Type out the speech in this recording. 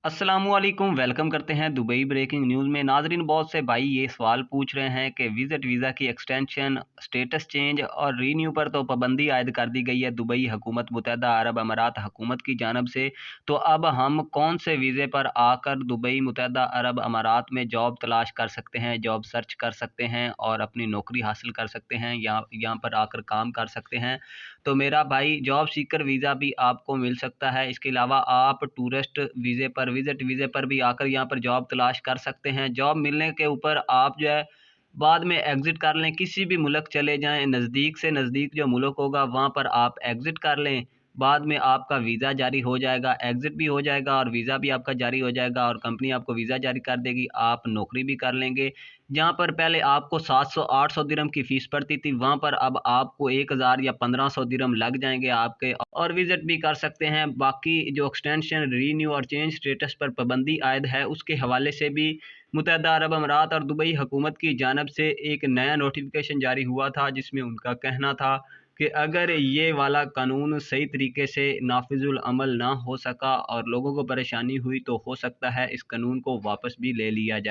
अस्सलामुअलैकुम वेलकम करते हैं दुबई ब्रेकिंग न्यूज़ में। नाजरीन, बहुत से भाई ये सवाल पूछ रहे हैं कि विजिट वीज़ा की एक्सटेंशन, स्टेटस चेंज और रीन्यू पर तो पाबंदी आयद कर दी गई है दुबई हुकूमत मुत्तहदा अरब अमारात हुकूमत की जानब से। तो अब हम कौन से वीज़े पर आकर दुबई मुत्तहदा अरब अमारात में जॉब तलाश कर सकते हैं, जॉब सर्च कर सकते हैं और अपनी नौकरी हासिल कर सकते हैं, यहाँ पर आकर काम कर सकते हैं। तो मेरा भाई, जॉब सीकर वीज़ा भी आपको मिल सकता है। इसके अलावा आप टूरिस्ट वीज़े पर, विज़िट वीज़े पर भी आकर यहाँ पर जॉब तलाश कर सकते हैं। जॉब मिलने के ऊपर आप जो है बाद में एग्ज़िट कर लें, किसी भी मुल्क चले जाएँ, नज़दीक से नज़दीक जो मुल्क होगा वहाँ पर आप एग्ज़िट कर लें। बाद में आपका वीज़ा जारी हो जाएगा, एग्ज़िट भी हो जाएगा और वीज़ा भी आपका जारी हो जाएगा और कंपनी आपको वीज़ा जारी कर देगी, आप नौकरी भी कर लेंगे। जहाँ पर पहले आपको 700-800 दिरहम की फ़ीस पड़ती थी, वहाँ पर अब आपको 1000 या 1500 दिरहम लग जाएँगे आपके, और विज़िट भी कर सकते हैं। बाकी जो एक्सटेंशन, रीन्यू और चेंज स्टेटस पर पाबंदी आयद है, उसके हवाले से भी मुत्तहदा अरब अमारात और दुबई हुकूमत की जानब से एक नया नोटिफ़िकेशन जारी हुआ था, जिसमें उनका कहना था कि अगर ये वाला कानून सही तरीके से नाफिजुल अमल ना हो सका और लोगों को परेशानी हुई, तो हो सकता है इस कानून को वापस भी ले लिया जाए।